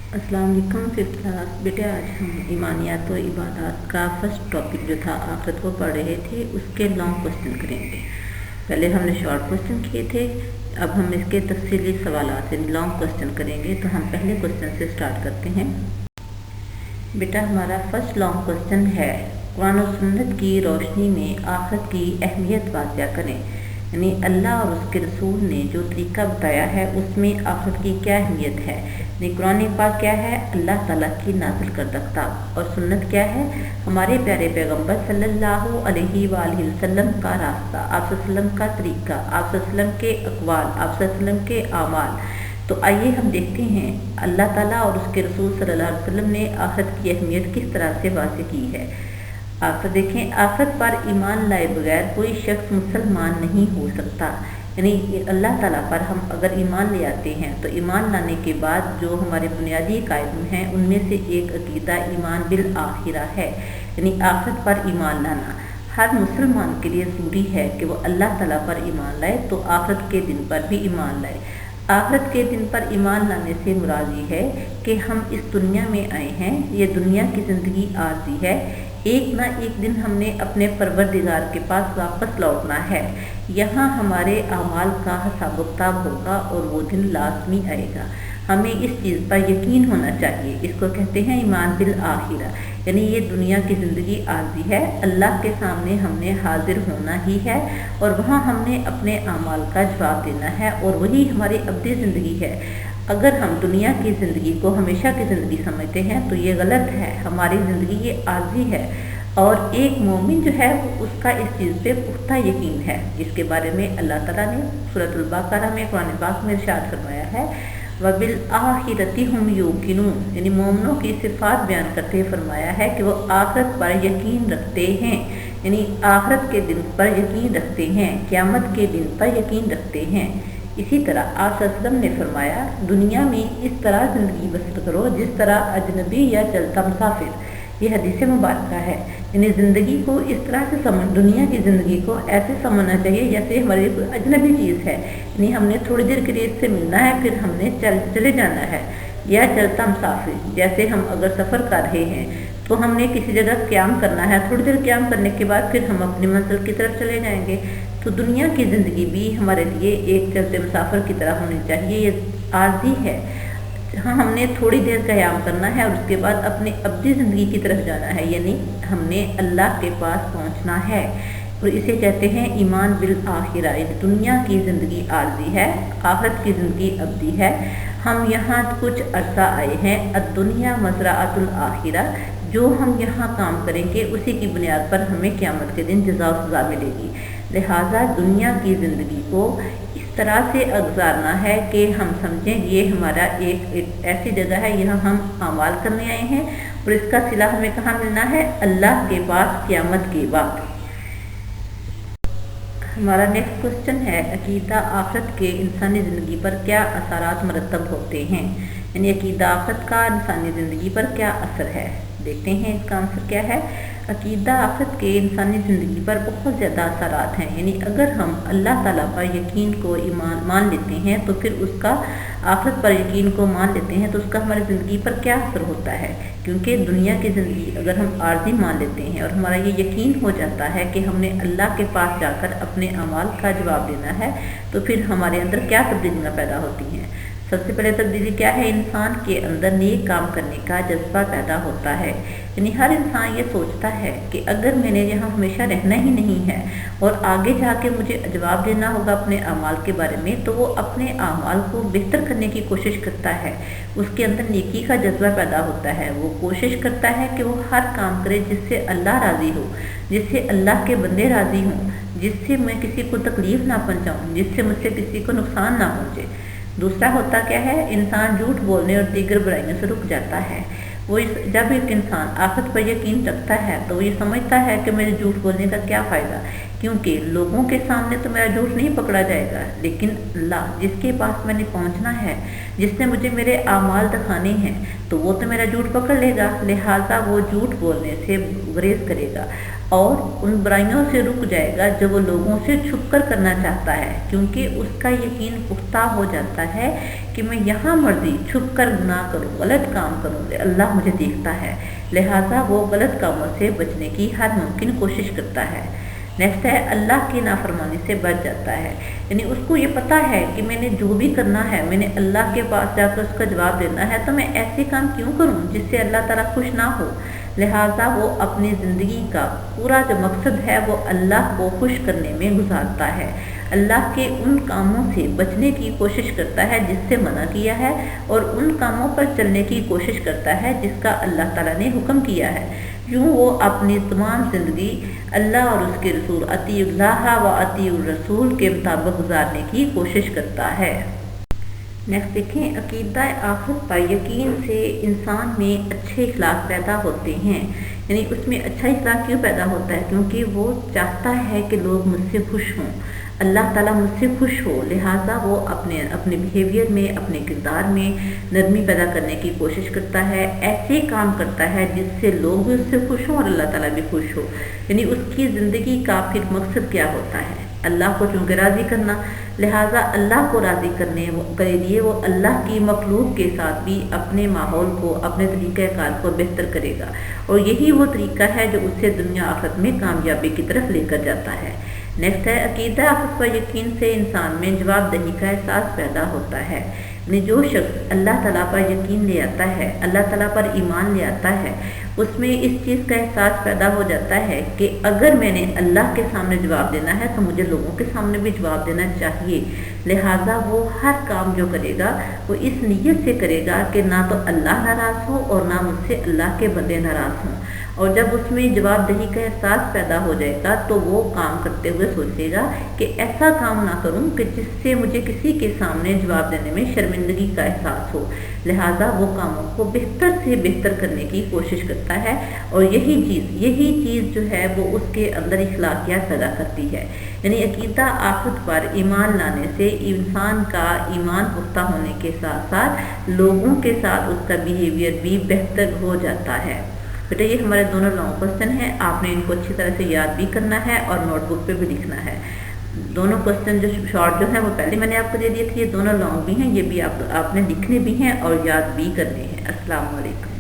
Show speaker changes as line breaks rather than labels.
अस्सलाम वालेकुम fifth class. बेटे आज हम ईमानियात व इबादत का फर्स्ट टॉपिक जो था आखिरत को पढ़ रहे थे, उसके लॉन्ग क्वेश्चन करेंगे। पहले हमने शॉर्ट क्वेश्चन किए थे, अब हम इसके तफसीली सवालात यानी लॉन्ग क्वेश्चन करेंगे। तो हम पहले क्वेश्चन से स्टार्ट करते हैं। बेटा हमारा फर्स्ट लॉन्ग क्वेश्चन है, कुरान और सुन्नत की रोशनी में आखिरत की अहमियत वाज़िया करें। यानी अल्लाह और उसके रसूल ने जो तरीका बताया है उसमें आखिरत की क्या अहमियत है। यानी कुरान पाक क्या है, अल्लाह ताला की नाज़िल करदा किताब, और सुन्नत क्या है, हमारे प्यारे पैगंबर सल्लल्लाहु अलैहि वसल्लम का रास्ता, आप वसल्लम का तरीका, आप वसल्लम के अक़वाल, आप वसल्लम के आमाल। तो आइए हम देखते हैं अल्लाह ताला और उसके रसूल सल्लल्लाहु अलैहि वसल्लम ने आखिरत की अहमियत किस तरह से वाज़ेह की है। आखिरत देखें, आखिरत पर ईमान लाए बगैर कोई शख्स मुसलमान नहीं हो सकता। यानी अल्लाह ताला पर हम अगर ईमान ले आते हैं तो ईमान लाने के बाद जो हमारे बुनियादी कायदे हैं उनमें से एक अकीदा ईमान बिल आखिरा है। यानी आखिरत पर ईमान लाना हर मुसलमान के लिए ज़रूरी है कि वो अल्लाह ताला पर ईमान लाए, तो आखिरत के दिन पर भी ईमान लाए। आखिरत के दिन पर ईमान लाने से मुराद ये है कि हम इस दुनिया में आए हैं, ये दुनिया की ज़िंदगी आर्जी है, एक ना एक दिन हमने अपने परवरदिगार के पास वापस लौटना है। यहाँ हमारे अमाल का हिसाब किताब होगा और वो दिन लाजमी आएगा। हमें इस चीज़ पर यकीन होना चाहिए। इसको कहते हैं ईमान बिल आखिरा। यानी ये दुनिया की ज़िंदगी आर्जी है, अल्लाह के सामने हमने हाजिर होना ही है और वहाँ हमने अपने अमाल का जवाब देना है, और वही हमारी अब्दी ज़िंदगी है। अगर हम दुनिया की ज़िंदगी को हमेशा की ज़िंदगी समझते हैं तो ये गलत है। हमारी ज़िंदगी ये आर्जी है, और एक मोमिन जो है उसका इस चीज़ पे पुख्ता यकीन है। इसके बारे में अल्लाह ताला ने सूरतुल बकरा में कुरान पाक में इरशाद फरमाया है, वबिल आखिरती हम यूकिनून। यानी मोमिनों की सिफात बयान करते हुए फरमाया है कि वो आखिरत पर यकीन रखते हैं। यानी आखिरत के दिन पर यकीन रखते हैं, क़यामत के दिन पर यकीन रखते हैं। इसी तरह आप सल्लल्लाहु ने फरमाया, दुनिया में इस तरह ज़िंदगी बसर करो जिस तरह अजनबी या चलता मुसाफिर। ये हदीस मुबारक है। यानी ज़िंदगी को इस तरह से समझ, दुनिया की ज़िंदगी को ऐसे समझना चाहिए जैसे हमारी कोई अजनबी चीज़ है। यानी हमने थोड़ी देर के लिए इससे मिलना है, फिर हमने चले जाना है। या चलता मुसाफिर, जैसे हम अगर सफ़र कर रहे हैं तो हमने किसी जगह क़याम करना है, थोड़ी देर क़याम करने के बाद फिर हम अपनी मंजिल की तरफ चले जाएंगे। तो दुनिया की ज़िंदगी भी हमारे लिए एक चलते मुसाफिर की तरह होनी चाहिए। ये आर्जी है, हाँ हमने थोड़ी देर क़याम करना है और उसके बाद अपनी अब्दी ज़िंदगी की तरफ जाना है। यानी हमने अल्लाह के पास पहुँचना है, और इसे कहते हैं ईमान बिल आखिरा। दुनिया की ज़िंदगी आर्जी है, आखिरत की ज़िंदगी अब्दी है। हम यहाँ कुछ अरसा आए हैं, अद्दुनिया मज़राअतुल आखिरा। जो हम यहाँ काम करेंगे उसी की बुनियाद पर हमें क़यामत के दिन जज़ा और सज़ा मिलेगी। लिहाजा दुनिया की ज़िंदगी को इस तरह से गुजारना है कि हम समझें ये हमारा एक ऐसी जगह है, यहाँ हम अमाल करने आए हैं, और इसका सिला हमें कहाँ मिलना है, अल्लाह के पास क़यामत के बाद। हमारा नेक्स्ट क्वेश्चन है, अकीदा आखिरत के इंसानी ज़िंदगी पर क्या असरात मरतब होते हैं। यानी अकीदा आखिरत का इंसानी ज़िंदगी पर क्या असर है। देखते हैं इसका आंसर क्या है। अकीदा आखिरत के इंसानी ज़िंदगी पर बहुत ज़्यादा असरात हैं। यानी अगर हम अल्लाह ताला पर यकीन को ईमान मान लेते हैं तो फिर उसका आखिरत पर यकीन को मान लेते हैं तो उसका हमारी ज़िंदगी पर क्या असर होता है। क्योंकि दुनिया की ज़िंदगी अगर हम आर्जी मान लेते हैं और हमारा ये यकीन हो जाता है कि हमने अल्लाह के पास जाकर अपने अमाल का जवाब देना है, तो फिर हमारे अंदर क्या तब्दीलियाँ पैदा होती हैं। सबसे पहले तब्दीली क्या है, इंसान के अंदर नेक काम करने का जज्बा पैदा होता है। यानी हर इंसान ये सोचता है कि अगर मैंने यहाँ हमेशा रहना ही नहीं है और आगे जाके मुझे जवाब देना होगा अपने अमाल के बारे में, तो वो अपने अमाल को बेहतर करने की कोशिश करता है। उसके अंदर नेकी का जज्बा पैदा होता है। वो कोशिश करता है कि वो हर काम करे जिससे अल्लाह राज़ी हो, जिससे अल्लाह के बंदे राज़ी हों, जिससे मैं किसी को तकलीफ़ ना पहुँचाऊँ, जिससे मुझसे किसी को नुकसान ना पहुँचे। दूसरा होता क्या है, इंसान झूठ बोलने और दीगर बुराइयों से रुक जाता है। जब एक इंसान आखिरत पर यकीन रखता है तो ये समझता है कि मेरे झूठ बोलने का क्या फ़ायदा, क्योंकि लोगों के सामने तो मेरा झूठ नहीं पकड़ा जाएगा, लेकिन अल्लाह जिसके पास मैंने पहुंचना है, जिसने मुझे मेरे आमाल दिखाने हैं, तो वो तो मेरा झूठ पकड़ लेगा। लिहाजा वो झूठ बोलने से गुरेज करेगा। اور ان برائیوں سے رک جائے گا جو وہ لوگوں سے چھپ کر کرنا چاہتا ہے، کیونکہ اس کا یقین پختہ ہو جاتا ہے کہ میں یہاں مرضی چھپ کر گناہ کروں، غلط کام کروں، اللہ مجھے دیکھتا ہے، لہٰذا وہ غلط کاموں سے بچنے کی ہر ممکن کوشش کرتا ہے۔ نیکسٹ ہے اللہ کی نافرمانی سے بچ جاتا ہے، یعنی اس کو یہ پتہ ہے کہ میں نے جو بھی کرنا ہے میں نے اللہ کے پاس جا کر اس کا جواب دینا ہے، تو میں ایسے کام کیوں کروں جس سے اللہ تعالیٰ خوش نہ ہو، لہٰذا وہ اپنی زندگی کا پورا جو مقصد ہے وہ اللہ کو خوش کرنے میں گزارتا ہے، اللہ کے ان کاموں سے بچنے کی کوشش کرتا ہے جس سے منع کیا ہے، اور ان کاموں پر چلنے کی کوشش کرتا ہے جس کا اللہ تعالیٰ نے حکم کیا ہے۔ یوں وہ اپنی تمام زندگی اللہ اور اس کے رسول اطیع اللہ و اطیع الرسول کے مطابق گزارنے کی کوشش کرتا ہے۔ نیکسٹ دیکھیں، عقیدہ آخرت پر یقین سے انسان میں اچھے اخلاق پیدا ہوتے ہیں، یعنی اس میں اچھا اخلاق کیوں پیدا ہوتا ہے؟ کیونکہ وہ چاہتا ہے کہ لوگ مجھ سے خوش ہوں، اللہ تعالیٰ مجھ سے خوش ہو، لہٰذا وہ اپنے بیہیویئر میں، اپنے کردار میں نرمی پیدا کرنے کی کوشش کرتا ہے، ایسے کام کرتا ہے جس سے لوگ بھی اس سے خوش ہوں اور اللہ تعالیٰ بھی خوش ہو، یعنی اس کی زندگی کا پھر مقصد کیا ہوتا ہے؟ اللہ کو چونکہ راضی کرنا، لہٰذا اللہ کو راضی کرنے کے لیے وہ اللہ کی مخلوق کے ساتھ بھی اپنے ماحول کو، اپنے طریقہ کار کو بہتر کرے گا، اور یہی وہ طریقہ ہے جو اسے دنیا آخرت میں کامیابی کی طرف لے کر جاتا ہے۔ نیکسٹ ہے، عقیدہ آخرت پر یقین سے انسان میں جواب دہی کا احساس پیدا ہوتا ہے، یعنی جو شخص اللہ تعالیٰ پر یقین لے آتا ہے، اللہ تعالیٰ پر ایمان لے آتا ہے، اس میں اس چیز کا احساس پیدا ہو جاتا ہے کہ اگر میں نے اللہ کے سامنے جواب دینا ہے تو مجھے لوگوں کے سامنے بھی جواب دینا چاہیے، لہٰذا وہ ہر کام جو کرے گا وہ اس نیت سے کرے گا کہ نہ تو اللہ ناراض ہو اور نہ مجھ سے اللہ کے بندے ناراض ہوں، اور جب اس میں جواب دہی کا احساس پیدا ہو جائے گا تو وہ کام کرتے ہوئے سوچے گا کہ ایسا کام نہ کروں کہ جس سے مجھے کسی کے سامنے جواب دینے میں شرمندگی کا احساس ہو، لہٰذا وہ کاموں کو بہتر سے بہتر کرنے کی کوشش کرتا ہے، اور یہی چیز جو ہے وہ اس کے اندر اخلاقیات پیدا کرتی ہے، یعنی عقیدہ آخرت پر ایمان لانے سے انسان کا ایمان پختہ ہونے کے ساتھ ساتھ لوگوں کے ساتھ اس کا بیہیویئر بھی بہتر ہو جاتا ہے۔ بیٹا یہ ہمارے دونوں لانگ کوسچن ہیں، آپ نے ان کو اچھی طرح سے یاد بھی کرنا ہے اور نوٹ بک پہ بھی لکھنا ہے۔ دونوں کوسچن جو شارٹ جو ہیں وہ پہلے میں نے آپ کو دے دیے تھے، یہ دونوں لانگ بھی ہیں، یہ بھی آپ نے لکھنے بھی ہیں اور یاد بھی کرنے ہیں۔ السلام علیکم۔